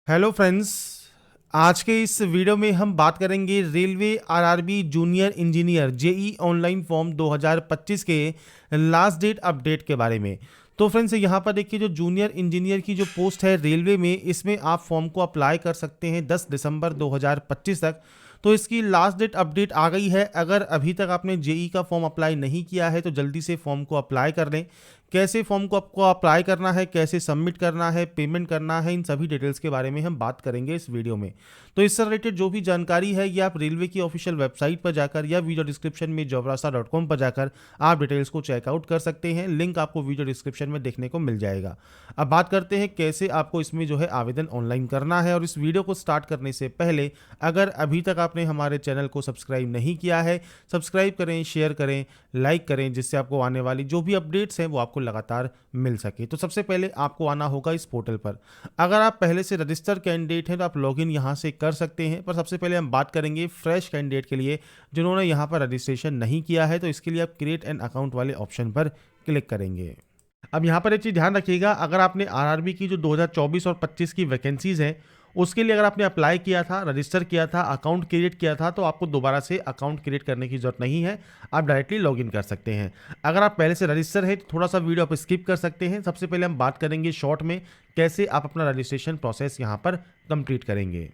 Hello friends. आज के इस वीडियो में हम बात करेंगे railway RRB junior engineer JE online form 2025 के लास्ट डेट अपडेट के बारे में। तो फ्रेंड्स यहाँ पर देखिए, जो जूनियर इंजीनियर की जो पोस्ट है रेलवे में, इसमें आप फॉर्म को अप्लाई कर सकते हैं 10 दिसंबर 2025 तक। तो इसकी लास्ट डेट अपडेट आ गई है। अगर अभी तक आपने जेई का फॉर्म अप्लाई नहीं किया है तो जल्दी से फॉर्म को अप्लाई कर लें। कैसे फॉर्म को आपको अप्लाई करना है, कैसे सबमिट करना है, पेमेंट करना है, इन सभी डिटेल्स के बारे में हम बात करेंगे इस वीडियो में। तो इससे रिलेटेड जो भी जानकारी है ये आप रेलवे की ऑफिशियल वेबसाइट पर जाकर या वीडियो डिस्क्रिप्शन में jobrasa.com पर जाकर आप डिटेल्स को चेकआउट कर सकते हैं। लिंक आपको वीडियो डिस्क्रिप्शन में देखने को मिल जाएगा। अब बात करते हैं कैसे आपको इसमें जो है आवेदन ऑनलाइन करना है। और इस वीडियो को स्टार्ट करने से पहले अगर अभी तक आपने हमारे चैनल को सब्सक्राइब नहीं किया है, सब्सक्राइब करें, शेयर करें, लाइक करें, जिससे आपको आने वाली जो भी अपडेट्स हैं वो आपको लगातार मिल सके। तो सबसे पहले आपको आना होगा इस पोर्टल पर। अगर आप पहले से रजिस्टर कैंडिडेट हैं तो आप लॉगिन यहां से कर सकते हैं, पर सबसे पहले हम बात करेंगे फ्रेश कैंडिडेट के लिए जिन्होंने यहां पर रजिस्ट्रेशन नहीं किया है। तो इसके लिए आप क्रिएट एन अकाउंट वाले ऑप्शन पर क्लिक करेंगे। अब यहाँ पर एक चीज़ ध्यान रखिएगा, अगर आपने आरआरबी की जो 2024 और 25 की वैकेंसीज हैं उसके लिए अगर आपने अप्लाई किया था, रजिस्टर किया था, अकाउंट क्रिएट किया था, तो आपको दोबारा से अकाउंट क्रिएट करने की जरूरत नहीं है। आप डायरेक्टली लॉगिन कर सकते हैं। अगर आप पहले से रजिस्टर है तो थोड़ा सा वीडियो आप स्किप कर सकते हैं। सबसे पहले हम बात करेंगे शॉर्ट में कैसे आप अपना रजिस्ट्रेशन प्रोसेस यहाँ पर कंप्लीट करेंगे।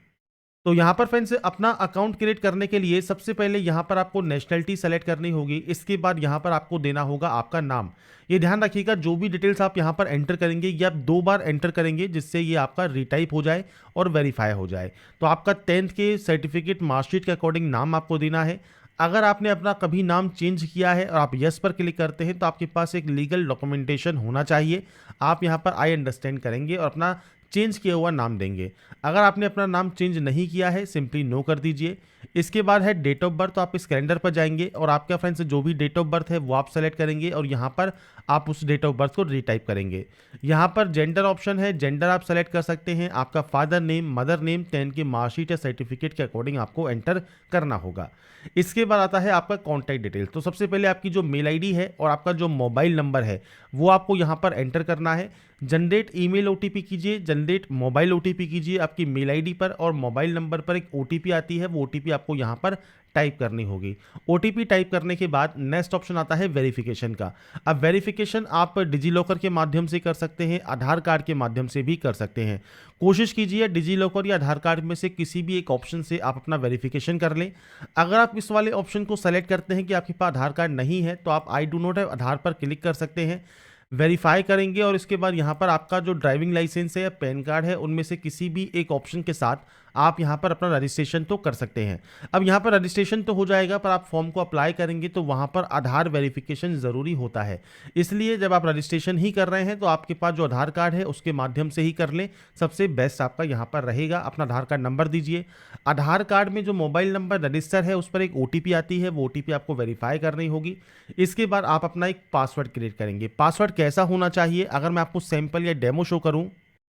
तो यहाँ पर फ्रेंड्स अपना अकाउंट क्रिएट करने के लिए सबसे पहले यहाँ पर आपको नेशनलिटी सेलेक्ट करनी होगी। इसके बाद यहाँ पर आपको देना होगा आपका नाम। ये ध्यान रखिएगा, जो भी डिटेल्स आप यहाँ पर एंटर करेंगे ये आप 2 बार एंटर करेंगे जिससे ये आपका रीटाइप हो जाए और वेरीफाई हो जाए। तो आपका 10th के सर्टिफिकेट मार्कशीट के अकॉर्डिंग नाम आपको देना है। अगर आपने अपना कभी नाम चेंज किया है और आप यस पर क्लिक करते हैं तो आपके पास एक लीगल डॉक्यूमेंटेशन होना चाहिए। आप यहाँ पर आई अंडरस्टैंड करेंगे और अपना चेंज किया हुआ नाम देंगे। अगर आपने अपना नाम चेंज नहीं किया है सिंपली नो कर दीजिए। इसके बाद है डेट ऑफ बर्थ। तो आप इस कैलेंडर पर जाएंगे और आपका फ्रेंड्स जो भी डेट ऑफ बर्थ है वो आप सेलेक्ट करेंगे और यहाँ पर आप उस डेट ऑफ बर्थ को रीटाइप करेंगे। यहाँ पर जेंडर ऑप्शन है, जेंडर आप सेलेक्ट कर सकते हैं। आपका फादर नेम, मदर नेम 10 की मार्कशीट या सर्टिफिकेट के अकॉर्डिंग आपको एंटर करना होगा। इसके बाद आता है आपका कॉन्टैक्ट डिटेल्स। तो सबसे पहले आपकी जो मेल आईडी है और आपका जो मोबाइल नंबर है वो आपको यहाँ पर एंटर करना है। जनरेट ईमेल ओटीपी कीजिए, जनरेट मोबाइल ओटीपी कीजिए। आपकी मेल आईडी पर और मोबाइल नंबर पर एक ओटीपी आती है, वो ओटीपी आपको यहाँ पर टाइप करनी होगी। ओटीपी टाइप करने के बाद नेक्स्ट ऑप्शन आता है वेरिफिकेशन का। अब वेरिफिकेशन आप डिजीलॉकर के माध्यम से कर सकते हैं, आधार कार्ड के माध्यम से भी कर सकते हैं। कोशिश कीजिए डिजीलॉकर या आधार कार्ड में से किसी भी एक ऑप्शन से आप अपना वेरिफिकेशन कर लें। अगर आप इस वाले ऑप्शन को सेलेक्ट करते हैं कि आपके पास आधार कार्ड नहीं है तो आप आई डू नॉट हैव आधार पर क्लिक कर सकते हैं, वेरीफाई करेंगे और इसके बाद यहाँ पर आपका जो ड्राइविंग लाइसेंस है या पैन कार्ड है उनमें से किसी भी एक ऑप्शन के साथ आप यहाँ पर अपना रजिस्ट्रेशन तो कर सकते हैं। अब यहाँ पर रजिस्ट्रेशन तो हो जाएगा, पर आप फॉर्म को अप्लाई करेंगे तो वहाँ पर आधार वेरिफिकेशन ज़रूरी होता है। इसलिए जब आप रजिस्ट्रेशन ही कर रहे हैं तो आपके पास जो आधार कार्ड है उसके माध्यम से ही कर लें, सबसे बेस्ट आपका यहाँ पर रहेगा। अपना आधार कार्ड नंबर दीजिए। आधार कार्ड में जो मोबाइल नंबर रजिस्टर है उस पर एक ओटीपी आती है, वो ओटीपी आपको वेरीफाई करनी होगी। इसके बाद आप अपना एक पासवर्ड क्रिएट करेंगे। पासवर्ड कैसा होना चाहिए, अगर मैं आपको सैंपल या डेमो शो करूं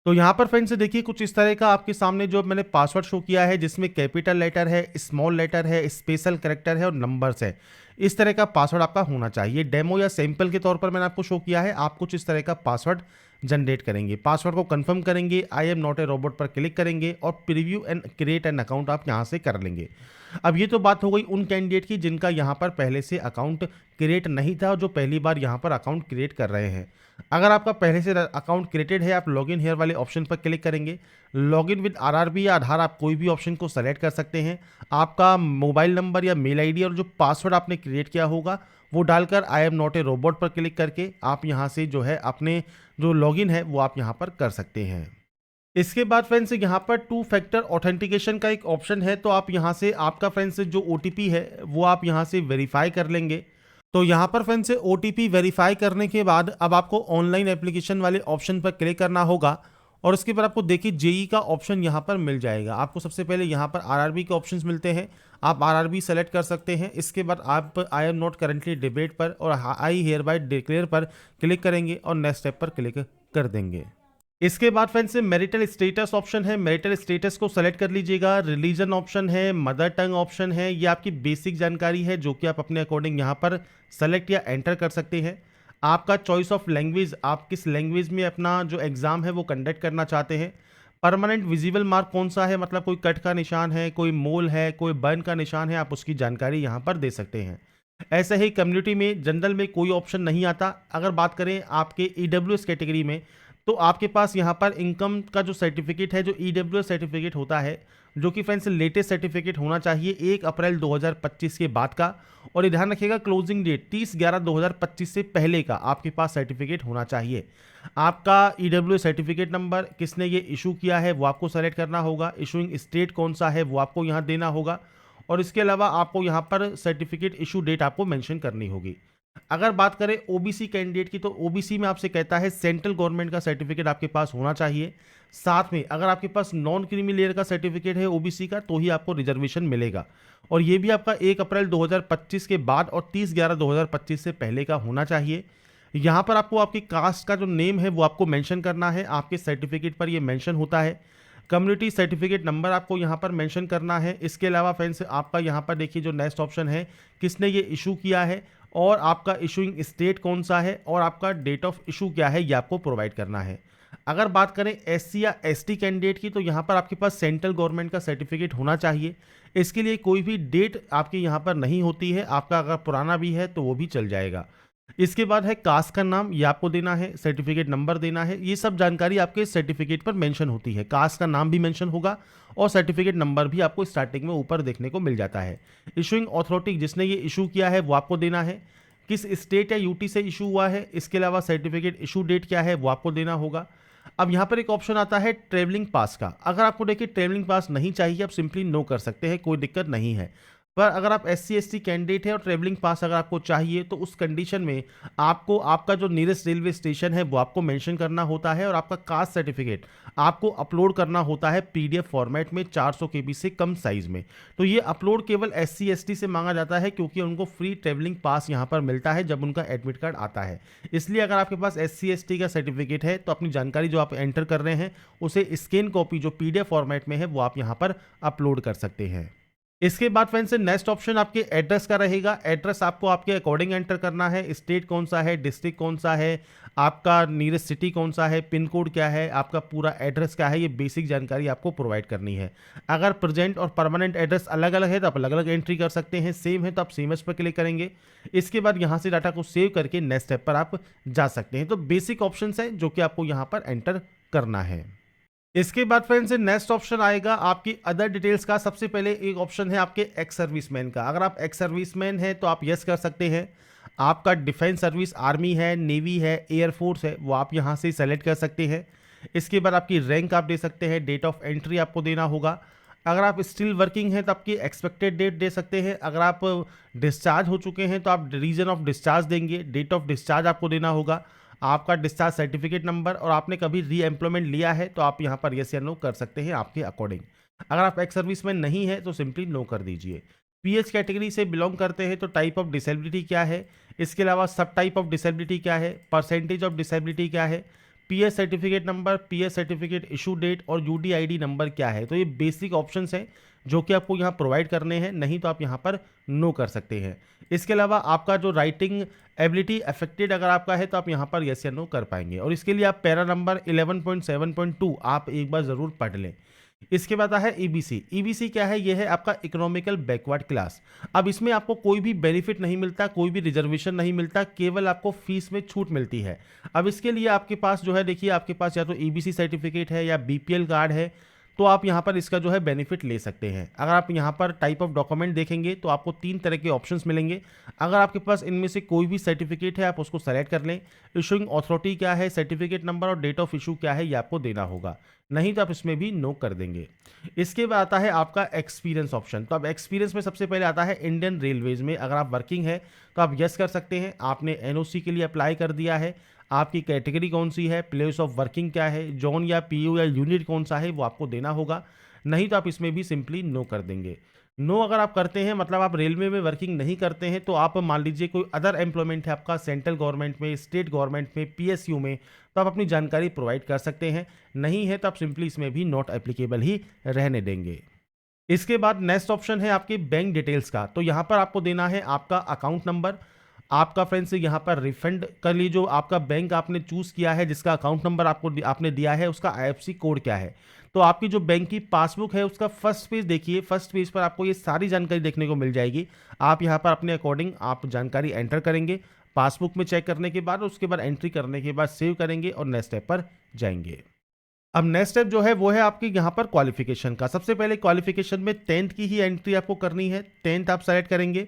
तो यहाँ पर फ्रेंड्स देखिए कुछ इस तरह का आपके सामने जो मैंने पासवर्ड शो किया है, जिसमें कैपिटल लेटर है, स्मॉल लेटर है, स्पेशल कैरेक्टर है और नंबर्स है। इस तरह का पासवर्ड आपका होना चाहिए। डेमो या सैंपल के तौर पर मैंने आपको शो किया है। आप कुछ इस तरह का पासवर्ड जनरेट करेंगे, पासवर्ड को कंफर्म करेंगे, I am not a robot पर क्लिक करेंगे और preview and create an account आप यहाँ से कर लेंगे। अब ये तो बात हो गई उन कैंडिडेट की जिनका यहाँ पर पहले से अकाउंट क्रिएट नहीं था और जो पहली बार यहाँ पर अकाउंट क्रिएट कर रहे हैं। अगर आपका पहले से अकाउंट क्रिएटेड है आप लॉगिन हेयर वाले ऑप्शन पर क्लिक करेंगे। लॉगिन विद आरआरबी या आधार आप कोई भी ऑप्शन को सेलेक्ट कर सकते हैं। आपका मोबाइल नंबर या मेल आईडी और जो पासवर्ड आपने क्रिएट किया होगा वो डालकर I am not a robot पर क्लिक करके आप यहाँ से जो है अपने जो लॉगिन है वो आप यहाँ पर कर सकते हैं। इसके बाद फ्रेंड्स यहाँ पर 2 फैक्टर ऑथेंटिकेशन का एक ऑप्शन है, तो आप यहाँ से आपका फ्रेंड्स जो ओटीपी है वो आप यहाँ से वेरीफाई कर लेंगे। तो यहाँ पर फ्रेंड्स ओटीपी वेरीफाई करने के बाद अब आपको ऑनलाइन एप्लीकेशन वाले ऑप्शन पर क्लिक करना होगा और उसके बाद आपको देखिए जेई का ऑप्शन यहाँ पर मिल जाएगा। आपको सबसे पहले यहाँ पर आरआरबी के ऑप्शंस मिलते हैं, आप आरआरबी सेलेक्ट कर सकते हैं। इसके बाद आप I am not currently debate पर और आई हेयर बाय डिक्लेयर पर क्लिक करेंगे और नेक्स्ट स्टेप पर क्लिक कर देंगे। इसके बाद फ्रेंड्स मैरिटल स्टेटस ऑप्शन है, मैरिटल स्टेटस को सेलेक्ट कर लीजिएगा। रिलीजन ऑप्शन है, मदर टंग ऑप्शन है, ये आपकी बेसिक जानकारी है जो कि आप अपने अकॉर्डिंग यहाँ पर सेलेक्ट या एंटर कर सकते हैं। आपका चॉइस ऑफ लैंग्वेज, आप किस लैंग्वेज में अपना जो एग्ज़ाम है वो कंडक्ट करना चाहते हैं। परमानेंट विजिबल मार्क कौन सा है, मतलब कोई कट का निशान है, कोई मोल है, कोई बर्न का निशान है, आप उसकी जानकारी यहाँ पर दे सकते हैं। ऐसे ही कम्युनिटी में जनरल में कोई ऑप्शन नहीं आता। अगर बात करें आपके ईडब्ल्यूएस कैटेगरी में, तो आपके पास यहाँ पर इनकम का जो सर्टिफिकेट है, जो ईडब्ल्यूएस सर्टिफिकेट होता है, जो कि फ्रेंड्स लेटेस्ट सर्टिफिकेट होना चाहिए 1 अप्रैल 2025 के बाद का। और ये ध्यान रखिएगा क्लोजिंग डेट 30/11/2025 से पहले का आपके पास सर्टिफिकेट होना चाहिए। आपका ईडब्ल्यूएस सर्टिफिकेट नंबर किसने ये इशू किया है वो आपको सेलेक्ट करना होगा, इशूइंग स्टेट कौन सा है वो आपको यहाँ देना होगा, और इसके अलावा आपको यहाँ पर सर्टिफिकेट इशू डेट आपको मेंशन करनी होगी। अगर बात करें ओबीसी कैंडिडेट की, तो ओबीसी में आपसे कहता है सेंट्रल गवर्नमेंट का सर्टिफिकेट आपके पास होना चाहिए। साथ में अगर आपके पास नॉन क्रीमी लेयर का सर्टिफिकेट है ओबीसी का, तो ही आपको रिजर्वेशन मिलेगा, और ये भी आपका 1 अप्रैल 2025 के बाद और 30/11/2025 से पहले का होना चाहिए। यहाँ पर आपको आपकी कास्ट का जो नेम है वो आपको मेंशन करना है, आपके सर्टिफिकेट पर ये मेंशन होता है। कम्युनिटी सर्टिफिकेट नंबर आपको यहाँ पर मेंशन करना है। इसके अलावा फ्रेंड्स आपका यहाँ पर देखिए जो नेक्स्ट ऑप्शन है, किसने ये इशू किया है, और आपका इशूइंग स्टेट कौन सा है, और आपका डेट ऑफ इशू क्या है, ये आपको प्रोवाइड करना है। अगर बात करें एससी या एसटी कैंडिडेट की, तो यहाँ पर आपके पास सेंट्रल गवर्नमेंट का सर्टिफिकेट होना चाहिए। इसके लिए कोई भी डेट आपके यहाँ पर नहीं होती है, आपका अगर पुराना भी है तो वो भी चल जाएगा। इसके बाद है कास्ट का नाम, ये आपको देना है, सर्टिफिकेट नंबर देना है, ये सब जानकारी आपके सर्टिफिकेट पर मेंशन होती है। कास्ट का नाम भी मेंशन होगा और सर्टिफिकेट नंबर भी आपको स्टार्टिंग में ऊपर देखने को मिल जाता है। इशूइंग अथॉरिटी जिसने ये इशू किया है वो आपको देना है, किस स्टेट या यूटी से इशू हुआ है, इसके अलावा सर्टिफिकेट इशू डेट क्या है वो आपको देना होगा। अब यहाँ पर एक ऑप्शन आता है ट्रेवलिंग पास का। अगर आपको देखिए ट्रेवलिंग पास नहीं चाहिए, आप सिंपली नो कर सकते हैं, कोई दिक्कत नहीं है। पर अगर आप एससी एसटी कैंडिडेट है और ट्रेवलिंग पास अगर आपको चाहिए, तो उस कंडीशन में आपको आपका जो नियरेस्ट रेलवे स्टेशन है वो आपको मेंशन करना होता है, और आपका कास्ट सर्टिफिकेट आपको अपलोड करना होता है पीडीएफ फॉर्मेट में 400 केबी से कम साइज में। तो ये अपलोड केवल एससी एसटी से मांगा जाता है, क्योंकि उनको फ्री ट्रेवलिंग पास यहाँ पर मिलता है जब उनका एडमिट कार्ड आता है। इसलिए अगर आपके पास एससी एसटी का सर्टिफिकेट है, तो अपनी जानकारी जो आप एंटर कर रहे हैं उसे स्कैन कॉपी जो पीडीएफ फॉर्मेट में है वो आप यहाँ पर अपलोड कर सकते हैं। इसके बाद फ्रेंड्स नेक्स्ट ऑप्शन आपके एड्रेस का रहेगा। एड्रेस आपको आपके अकॉर्डिंग एंटर करना है, स्टेट कौन सा है, डिस्ट्रिक्ट कौन सा है, आपका नियरेस्ट सिटी कौन सा है, पिन कोड क्या है, आपका पूरा एड्रेस क्या है, ये बेसिक जानकारी आपको प्रोवाइड करनी है। अगर प्रेजेंट और परमानेंट एड्रेस अलग अलग है तो आप अलग अलग एंट्री कर सकते हैं, सेम है तो आप सेम एस पर क्लिक करेंगे। इसके बाद यहाँ से डाटा को सेव करके नेक्स्ट स्टेप पर आप जा सकते हैं। तो बेसिक ऑप्शन है जो कि आपको यहाँ पर एंटर करना है। इसके बाद फ्रेंड्स नेक्स्ट ऑप्शन आएगा आपकी अदर डिटेल्स का। सबसे पहले एक ऑप्शन है आपके एक्स सर्विसमैन का। अगर आप एक्स सर्विसमैन हैं तो आप यस कर सकते हैं। आपका डिफेंस सर्विस आर्मी है, नेवी है, एयरफोर्स है, वो आप यहाँ से सेलेक्ट कर सकते हैं। इसके बाद आपकी रैंक आप दे सकते हैं, डेट ऑफ एंट्री आपको देना होगा। अगर आप स्टिल वर्किंग हैं तो आपकी एक्सपेक्टेड डेट दे सकते हैं। अगर आप डिस्चार्ज हो चुके हैं तो आप रीजन ऑफ डिस्चार्ज देंगे, डेट ऑफ डिस्चार्ज आपको देना होगा, आपका डिस्चार्ज सर्टिफिकेट नंबर, और आपने कभी री एम्प्लॉयमेंट लिया है तो आप यहाँ पर यस या नो कर सकते हैं आपके अकॉर्डिंग। अगर आप एक्स सर्विसमैन नहीं है तो सिंपली नो कर दीजिए। पीएच कैटेगरी से बिलोंग करते हैं तो टाइप ऑफ डिसेबिलिटी क्या है, इसके अलावा सब टाइप ऑफ डिसेबिलिटी क्या है, परसेंटेज ऑफ डिसेबिलिटी क्या है, PH certificate number, PH certificate issue date और यूडीआईडी नंबर क्या है। तो ये बेसिक ऑप्शंस हैं जो कि आपको यहाँ प्रोवाइड करने हैं, नहीं तो आप यहाँ पर नो कर सकते हैं। इसके अलावा आपका जो राइटिंग एबिलिटी अफेक्टेड अगर आपका है तो आप यहाँ पर यस या नो कर पाएंगे, और इसके लिए आप पैरा नंबर 11.7.2 आप एक बार ज़रूर पढ़ लें। इसके बाद है ईबीसी। ईबीसी क्या है, यह है आपका इकोनॉमिकल बैकवर्ड क्लास। अब इसमें आपको कोई भी बेनिफिट नहीं मिलता, कोई भी रिजर्वेशन नहीं मिलता, केवल आपको फीस में छूट मिलती है। अब इसके लिए आपके पास जो है देखिए, आपके पास या तो ईबीसी सर्टिफिकेट है या बीपीएल कार्ड है, तो आप यहाँ पर इसका जो है बेनिफिट ले सकते हैं। अगर आप यहाँ पर टाइप ऑफ डॉक्यूमेंट देखेंगे तो आपको 3 तरह के ऑप्शंस मिलेंगे। अगर आपके पास इनमें से कोई भी सर्टिफिकेट है आप उसको सेलेक्ट कर लें। इशूइंग अथॉरिटी क्या है, सर्टिफिकेट नंबर और डेट ऑफ इशू क्या है, ये आपको देना होगा, नहीं तो आप इसमें भी नो कर देंगे। इसके बाद आता है आपका एक्सपीरियंस ऑप्शन। तो अब एक्सपीरियंस में सबसे पहले आता है इंडियन रेलवेज में। अगर आप वर्किंग है तो आप यस कर सकते हैं, आपने एनओसी के लिए अप्लाई कर दिया है, आपकी कैटेगरी कौन सी है, प्लेस ऑफ वर्किंग क्या है, जोन या पीयू या यूनिट कौन सा है, वो आपको देना होगा, नहीं तो आप इसमें भी सिंपली नो कर देंगे। नो अगर आप करते हैं मतलब आप रेलवे में वर्किंग नहीं करते हैं, तो आप मान लीजिए कोई अदर एम्प्लॉयमेंट है आपका सेंट्रल गवर्नमेंट में, स्टेट गवर्नमेंट में, पीएसयू में, तो आप अपनी जानकारी प्रोवाइड कर सकते हैं। नहीं है तो आप सिंपली इसमें भी नॉट एप्लीकेबल ही रहने देंगे। इसके बाद नेक्स्ट ऑप्शन है आपके बैंक डिटेल्स का। तो यहाँ पर आपको देना है आपका अकाउंट नंबर, आपका फ्रेंड्स यहाँ पर रिफंड कर लिए, जो आपका बैंक आपने चूज़ किया है, जिसका अकाउंट नंबर आपने दिया है, उसका IFSC कोड क्या है। तो आपकी जो बैंक की पासबुक है उसका फर्स्ट पेज देखिए, फर्स्ट पेज पर आपको ये सारी जानकारी देखने को मिल जाएगी। आप यहाँ पर अपने अकॉर्डिंग आप जानकारी एंटर करेंगे पासबुक में चेक करने के बाद, उसके बाद एंट्री करने के बाद सेव करेंगे और नेक्स्ट स्टेप पर जाएंगे। अब नेक्स्ट स्टेप जो है वो है आपकी यहाँ पर क्वालिफिकेशन का। सबसे पहले क्वालिफिकेशन में 10th की ही एंट्री आपको करनी है। 10th आप सेलेक्ट करेंगे,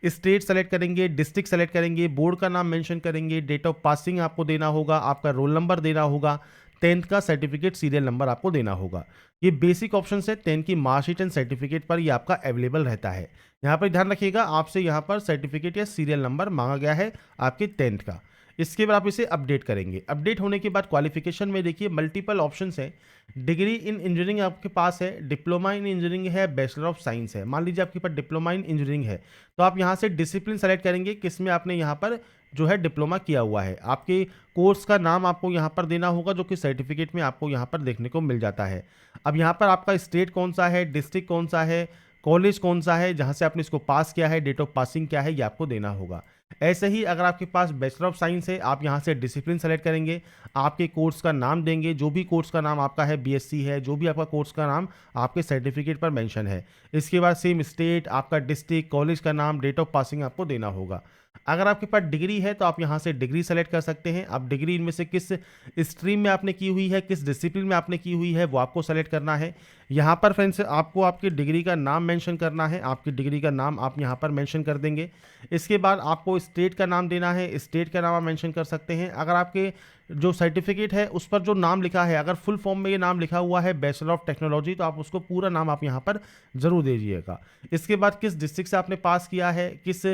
स्टेट सेलेक्ट करेंगे, डिस्ट्रिक्ट सेलेक्ट करेंगे, बोर्ड का नाम मेंशन करेंगे, डेट ऑफ पासिंग आपको देना होगा, आपका रोल नंबर देना होगा, 10th का सर्टिफिकेट सीरियल नंबर आपको देना होगा। ये बेसिक ऑप्शन है। 10th की मार्कशीट एंड सर्टिफिकेट पर ये आपका अवेलेबल रहता है। यहाँ पर ध्यान रखिएगा, आपसे यहाँ पर सर्टिफिकेट या सीरियल नंबर मांगा गया है आपके 10th का। इसके बाद आप इसे अपडेट करेंगे। अपडेट होने के बाद क्वालिफिकेशन में देखिए मल्टीपल ऑप्शंस हैं। डिग्री इन इंजीनियरिंग आपके पास है, डिप्लोमा इन इंजीनियरिंग है, बैचलर ऑफ साइंस है। मान लीजिए आपके पास डिप्लोमा इन इंजीनियरिंग है तो आप यहाँ से डिसिप्लिन सेलेक्ट करेंगे, किसमें आपने यहाँ पर जो है डिप्लोमा किया हुआ है। आपके कोर्स का नाम आपको यहाँ पर देना होगा, जो कि सर्टिफिकेट में आपको यहाँ पर देखने को मिल जाता है। अब यहाँ पर आपका स्टेट कौन सा है, डिस्ट्रिक्ट कौन सा है, कॉलेज कौन सा है जहाँ से आपने इसको पास किया है, डेट ऑफ पासिंग क्या है, ये आपको देना होगा। ऐसे ही अगर आपके पास बैचलर ऑफ साइंस है, आप यहाँ से डिसिप्लिन सेलेक्ट करेंगे, आपके कोर्स का नाम देंगे, जो भी कोर्स का नाम आपका है, BSc है, जो भी आपका कोर्स का नाम आपके सर्टिफिकेट पर मेंशन है। इसके बाद सेम स्टेट, आपका डिस्ट्रिक्ट, कॉलेज का नाम, डेट ऑफ पासिंग आपको देना होगा। अगर आपके पास डिग्री है तो आप यहाँ से डिग्री सेलेक्ट कर सकते हैं। अब डिग्री इनमें से किस स्ट्रीम में आपने की हुई है, किस डिसिप्लिन में आपने की हुई है, वो आपको सेलेक्ट करना है। यहाँ पर फ्रेंड्स आपको आपकी डिग्री का नाम मेंशन करना है, आपकी डिग्री का नाम आप यहाँ पर मेंशन कर देंगे। इसके बाद आपको स्टेट का नाम देना है, स्टेट का नाम आप मेंशन कर सकते हैं। अगर आपके जो सर्टिफिकेट है उस पर जो नाम लिखा है, अगर फुल फॉर्म में ये नाम लिखा हुआ है बैचलर ऑफ टेक्नोलॉजी, तो आप उसको पूरा नाम आप यहाँ पर जरूर दे दीजिएगा। इसके बाद किस डिस्ट्रिक्ट से आपने पास किया है, किस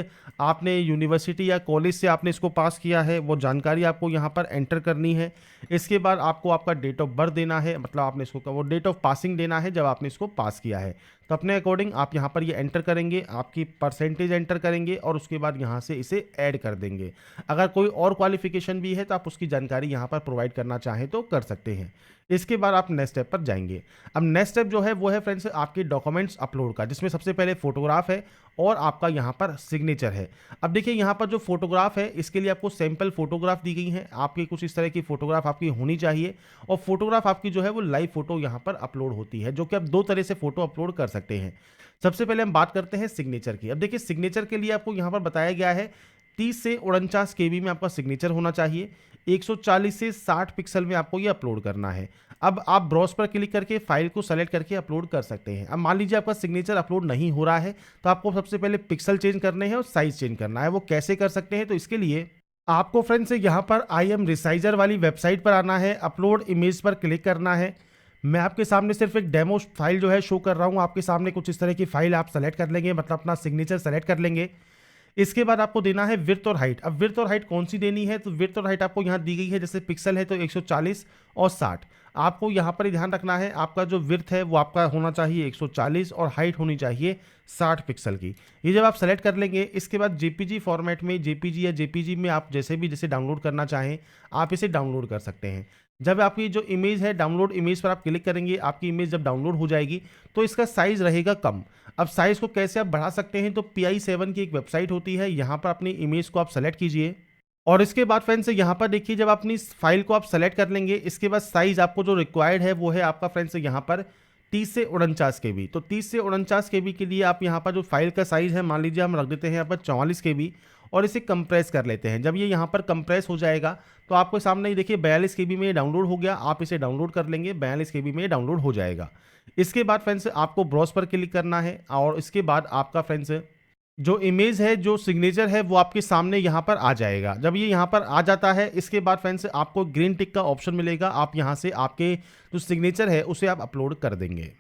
आपने यूनिवर्सिटी या कॉलेज से आपने इसको पास किया है, वो जानकारी आपको यहाँ पर एंटर करनी है। इसके बाद आपको आपका डेट ऑफ बर्थ देना है, मतलब आपने इसको वो डेट ऑफ पासिंग देना है जब आपने इसको पास किया है। तो अपने अकॉर्डिंग आप यहाँ पर ये एंटर करेंगे, आपकी परसेंटेज एंटर करेंगे और उसके बाद यहाँ से इसे ऐड कर देंगे। अगर कोई और क्वालिफिकेशन भी है तो आप उसकी जानकारी यहाँ पर प्रोवाइड करना चाहें तो कर सकते हैं। इसके बाद आप नेक्स्ट स्टेप पर जाएंगे। अब नेक्स्ट स्टेप जो है वो है फ्रेंड्स आपके डॉक्यूमेंट्स अपलोड का, जिसमें सबसे पहले फोटोग्राफ है और आपका यहाँ पर सिग्नेचर है। अब देखिए यहाँ पर जो फोटोग्राफ है इसके लिए आपको सैंपल फोटोग्राफ दी गई है, आपकी कुछ इस तरह की फोटोग्राफ आपकी होनी चाहिए। और फोटोग्राफ आपकी जो है वो लाइव फोटो यहाँ पर अपलोड होती है, जो कि आप दो तरह से फोटो अपलोड कर सकते हैं। सबसे पहले हम बात करते हैं सिग्नेचर की। अब देखिए सिग्नेचर के लिए आपको यहाँ पर बताया गया है 30 से 49 KB में आपका सिग्नेचर होना चाहिए, 140 से 60 पिक्सल में आपको ये अपलोड करना है। अब आप ब्राउज पर क्लिक करके फाइल को सेलेक्ट करके अपलोड कर सकते हैं। अब मान लीजिए आपका सिग्नेचर अपलोड नहीं हो रहा है तो आपको सबसे पहले पिक्सल चेंज करने हैं और साइज चेंज करना है। वो कैसे कर सकते हैं, तो इसके लिए आपको फ्रेंड्स यहाँ पर IM रिसाइजर वाली वेबसाइट पर आना है, अपलोड इमेज पर क्लिक करना है। मैं आपके सामने सिर्फ एक डेमो फाइल जो है शो कर रहा हूँ, आपके सामने कुछ इस तरह की फाइल आप सेलेक्ट कर लेंगे, मतलब अपना सिग्नेचर सेलेक्ट कर लेंगे। इसके बाद आपको देना है विड्थ और हाइट। अब विड्थ और हाइट कौन सी देनी है, तो विड्थ और हाइट आपको यहाँ दी गई है, जैसे पिक्सल है तो 140 और 60। आपको यहाँ पर ध्यान रखना है, आपका जो विड्थ है वो आपका होना चाहिए 140 और हाइट होनी चाहिए 60 पिक्सल की। ये जब आप सेलेक्ट कर लेंगे, इसके बाद JPG फॉर्मेट में, JPG या JPG में आप जैसे डाउनलोड करना चाहें आप इसे डाउनलोड कर सकते हैं। जब आपकी जो इमेज है डाउनलोड इमेज पर आप क्लिक करेंगे, आपकी इमेज जब डाउनलोड हो जाएगी तो इसका साइज़ रहेगा कम। अब साइज़ को कैसे आप बढ़ा सकते हैं, तो PI7 की एक वेबसाइट होती है, यहाँ पर अपनी इमेज को आप सेलेक्ट कीजिए और इसके बाद फ्रेंड्स यहाँ पर देखिए जब अपनी फाइल को आप सेलेक्ट कर लेंगे, इसके बाद साइज़ आपको जो रिक्वायर्ड है वो है आपका फ्रेंड्स यहाँ पर 30 से 49 KB। तो 30 से 49 KB के लिए आप यहाँ पर जो फाइल का साइज़ है, मान लीजिए हम रख देते हैं यहाँ पर 44 KB और इसे कंप्रेस कर लेते हैं। जब ये यहाँ पर कंप्रेस हो जाएगा तो आपको सामने ही देखिए 42 KB में ये डाउनलोड हो गया। आप इसे डाउनलोड कर लेंगे, 42 KB में ये डाउनलोड हो जाएगा। इसके बाद फ्रेंड्स आपको ब्राउज पर क्लिक करना है और इसके बाद आपका फ्रेंड्स जो इमेज है, जो सिग्नेचर है वो आपके सामने यहाँ पर आ जाएगा। जब ये यहाँ पर आ जाता है, इसके बाद फ्रेंड्स आपको ग्रीन टिक का ऑप्शन मिलेगा, आप यहाँ से आपके जो सिग्नेचर है उसे आप अपलोड कर देंगे।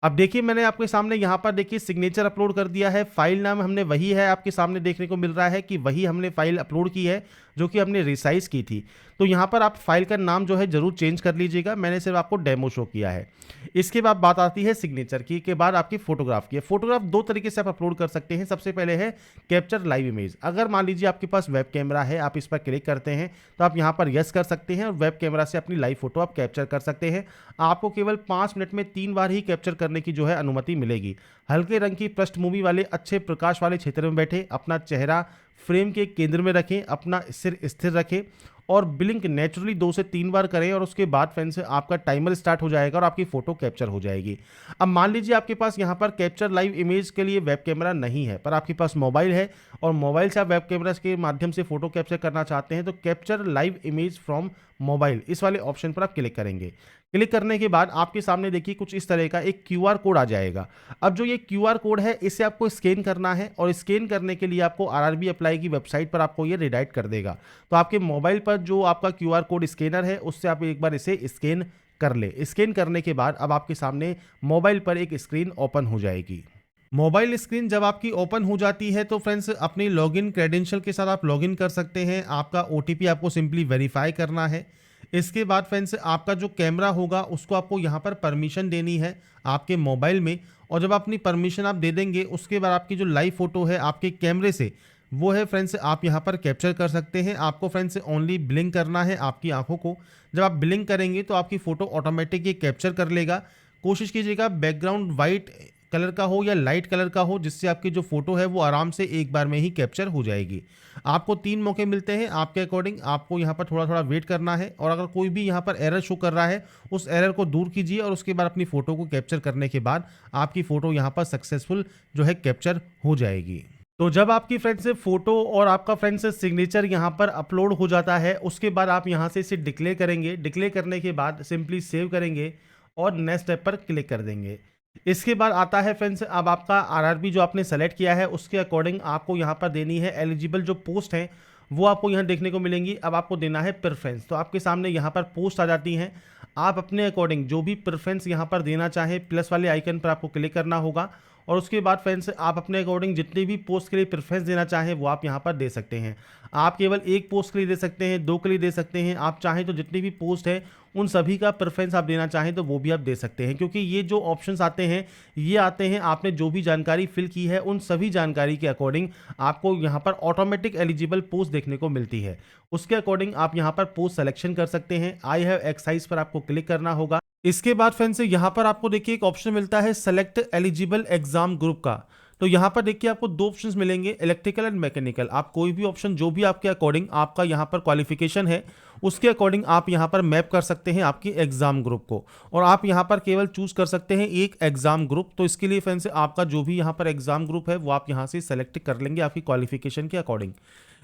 अब देखिए मैंने आपके सामने यहाँ पर देखिए सिग्नेचर अपलोड कर दिया है। फाइल नाम हमने वही है, आपके सामने देखने को मिल रहा है कि वही हमने फाइल अपलोड की है जो कि हमने रिसाइज की थी। तो यहाँ पर आप फाइल का नाम जो है जरूर चेंज कर लीजिएगा, मैंने सिर्फ आपको डेमो शो किया है। इसके बाद बात आती है सिग्नेचर की, के बाद आपकी फोटोग्राफ की। फोटोग्राफ दो तरीके से आप अपलोड कर सकते हैं। सबसे पहले है कैप्चर लाइव इमेज। अगर मान लीजिए आपके पास वेब कैमरा है, आप इस पर क्लिक करते हैं तो आप यहाँ पर यस कर सकते हैं और वेब कैमरा से अपनी लाइव फोटो आप कैप्चर कर सकते हैं। आपको केवल 5 मिनट में 3 बार ही कैप्चर करने की जो है अनुमति मिलेगी। हल्के रंग की पृष्ठभूमि वाले अच्छे प्रकाश वाले क्षेत्र में बैठे अपना चेहरा फ्रेम के केंद्र में रखें, अपना सिर स्थिर रखें और ब्लिंक नेचुरली 2 से 3 बार करें और उसके बाद फ्रेंड्स आपका टाइमर स्टार्ट हो जाएगा और आपकी फ़ोटो कैप्चर हो जाएगी। अब मान लीजिए आपके पास यहाँ पर कैप्चर लाइव इमेज के लिए वेब कैमरा नहीं है, पर आपके पास मोबाइल है और मोबाइल से आप वेब कैमरा के माध्यम से फ़ोटो कैप्चर करना चाहते हैं, तो capture live image from mobile इस वाले ऑप्शन पर आप क्लिक करेंगे। क्लिक करने के बाद आपके सामने देखिए कुछ इस तरह का एक क्यूआर कोड आ जाएगा। अब जो ये क्यूआर कोड है इसे आपको स्कैन करना है और स्कैन करने के लिए आपको आरआरबी अप्लाई की वेबसाइट पर आपको ये रिडायरेक्ट कर देगा। तो आपके मोबाइल पर जो आपका क्यूआर कोड स्कैनर है उससे आप एक बार इसे स्कैन कर ले। स्कैन करने के बाद अब आपके सामने मोबाइल पर एक स्क्रीन ओपन हो जाएगी। मोबाइल स्क्रीन जब आपकी ओपन हो जाती है तो फ्रेंड्स अपनी लॉगिन क्रेडेंशियल के साथ आप लॉगिन कर सकते हैं। आपका ओटीपी आपको सिंपली वेरीफाई करना है। इसके बाद फ्रेंड्स आपका जो कैमरा होगा उसको आपको यहाँ पर परमिशन देनी है आपके मोबाइल में, और जब अपनी परमिशन आप दे देंगे उसके बाद आपकी जो लाइव फोटो है आपके कैमरे से वो है फ्रेंड्स आप यहाँ पर कैप्चर कर सकते हैं। आपको फ्रेंड्स ओनली ब्लिंक करना है आपकी आंखों को। जब आप ब्लिंक करेंगे तो आपकी फ़ोटो ऑटोमेटिक ये कैप्चर कर लेगा। कोशिश कीजिएगा बैकग्राउंड वाइट कलर का हो या लाइट कलर का हो, जिससे आपकी जो फोटो है वो आराम से एक बार में ही कैप्चर हो जाएगी। आपको 3 मौके मिलते हैं, आपके अकॉर्डिंग आपको यहाँ पर थोड़ा थोड़ा वेट करना है और अगर कोई भी यहाँ पर एरर शो कर रहा है उस एरर को दूर कीजिए और उसके बाद अपनी फ़ोटो को कैप्चर करने के बाद आपकी फ़ोटो यहाँ पर सक्सेसफुल जो है कैप्चर हो जाएगी। तो जब आपकी फ्रेंड से फोटो और आपका फ्रेंड से सिग्नेचर यहाँ पर अपलोड हो जाता है उसके बाद आप यहाँ से इसे डिक्लेयर करेंगे। डिक्लेयर करने के बाद सिंपली सेव करेंगे और नेक्स्ट स्टेप पर क्लिक कर देंगे। इसके बाद आता है फ्रेंड्स अब आपका आरआरबी जो आपने सेलेक्ट किया है उसके अकॉर्डिंग आपको यहाँ पर देनी है एलिजिबल जो पोस्ट हैं वो आपको यहाँ देखने को मिलेंगी। अब आपको देना है प्रेफरेंस। तो आपके सामने यहाँ पर पोस्ट आ जाती हैं। आप अपने अकॉर्डिंग जो भी प्रेफरेंस यहाँ पर देना चाहें प्लस वाले आइकन पर आपको क्लिक करना होगा और उसके बाद फ्रेंड्स आप अपने अकॉर्डिंग जितनी भी पोस्ट के लिए प्रेफरेंस देना चाहें वो आप यहाँ पर दे सकते हैं। आप केवल एक पोस्ट के लिए दे सकते हैं, 2 के लिए दे सकते हैं। आप चाहें तो जितनी भी पोस्ट है उन सभी का प्रेफरेंस आप देना चाहें तो वो भी आप दे सकते हैं, क्योंकि ये जो ऑप्शंस आते हैं ये आते हैं आपने जो भी जानकारी फिल की है उन सभी जानकारी के अकॉर्डिंग आपको यहाँ पर ऑटोमेटिक एलिजिबल पोस्ट देखने को मिलती है। उसके अकॉर्डिंग आप यहाँ पर पोस्ट सिलेक्शन कर सकते हैं। आई हैव एक्साइज पर आपको क्लिक करना होगा। इसके बाद फ्रेंड्स यहाँ पर आपको देखिए एक ऑप्शन मिलता है सेलेक्ट एलिजिबल एग्जाम ग्रुप का। तो यहाँ पर देखिए आपको 2 ऑप्शंस मिलेंगे, इलेक्ट्रिकल एंड मैकेनिकल। आप कोई भी ऑप्शन जो भी आपके अकॉर्डिंग आपका यहाँ पर क्वालिफिकेशन है उसके अकॉर्डिंग आप यहाँ पर मैप कर सकते हैं आपकी एग्जाम ग्रुप को, और आप यहाँ पर केवल चूज कर सकते हैं एक एग्जाम ग्रुप। तो इसके लिए फ्रेंड्स आपका जो भी यहाँ पर एग्जाम ग्रुप है वो आप यहाँ से सेलेक्ट कर लेंगे आपकी क्वालिफिकेशन के अकॉर्डिंग।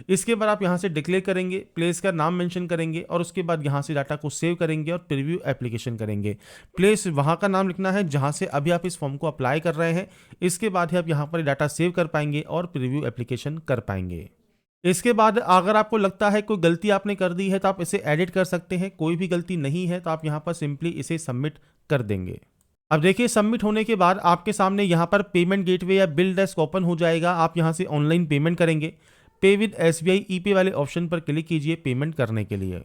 इसके बाद आप यहाँ से डिक्लेयर करेंगे, प्लेस का नाम मेंशन करेंगे और उसके बाद यहाँ से डाटा को सेव करेंगे और प्रीव्यू एप्लीकेशन करेंगे। प्लेस वहाँ का नाम लिखना है जहाँ से अभी आप इस फॉर्म को अप्लाई कर रहे हैं। इसके बाद ही आप यहाँ पर डाटा सेव कर पाएंगे और प्रीव्यू एप्लीकेशन कर पाएंगे। इसके बाद अगर आपको लगता है कोई गलती आपने कर दी है तो आप इसे एडिट कर सकते हैं। कोई भी गलती नहीं है तो आप यहाँ पर सिंपली इसे सबमिट कर देंगे। अब देखिए सबमिट होने के बाद आपके सामने यहाँ पर पेमेंट गेटवे या बिल डेस्क ओपन हो जाएगा। आप यहाँ से ऑनलाइन पेमेंट करेंगे। पे विद एसबीआई ईपे वाले ऑप्शन पर क्लिक कीजिए पेमेंट करने के लिए।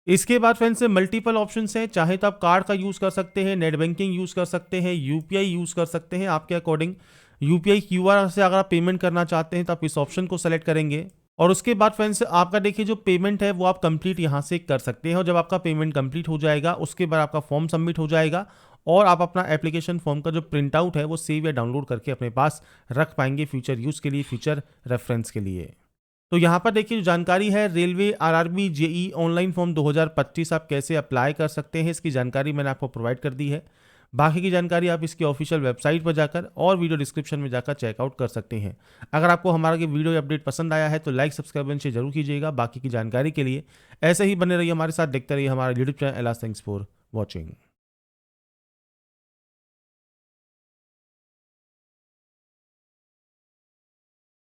इसके बाद फ्रेंड्स मल्टीपल ऑप्शंस हैं, चाहे तो आप कार्ड का यूज़ कर सकते हैं, नेट बैंकिंग यूज़ कर सकते हैं, यूपीआई यूज़ कर सकते हैं आपके अकॉर्डिंग। यूपीआई क्यूआर से अगर आप पेमेंट करना चाहते हैं तो आप इस ऑप्शन को सेलेक्ट करेंगे और उसके बाद फ्रेंड्स आपका देखिए जो पेमेंट है वो आप कंप्लीट यहाँ से कर सकते हैं। और जब आपका पेमेंट कंप्लीट हो जाएगा उसके बाद आपका फॉर्म सबमिट हो जाएगा और आप अपना एप्लीकेशन फॉर्म का जो प्रिंट आउट है वो सेव या डाउनलोड करके अपने पास रख पाएंगे फ्यूचर यूज़ के लिए, फ्यूचर रेफरेंस के लिए। तो यहाँ पर देखिए जो जानकारी है railway RRB JE online form 2025 आप कैसे अप्लाई कर सकते हैं इसकी जानकारी मैंने आपको प्रोवाइड कर दी है। बाकी की जानकारी आप इसकी ऑफिशियल वेबसाइट पर जाकर और वीडियो डिस्क्रिप्शन में जाकर चेकआउट कर सकते हैं। अगर आपको हमारा ये वीडियो अपडेट पसंद आया है तो लाइक सब्सक्राइब से जरूर कीजिएगा। बाकी की जानकारी के लिए ऐसे ही बने रहिए हमारे साथ, देखते रहिए हमारा YouTube channel. Thanks for watching.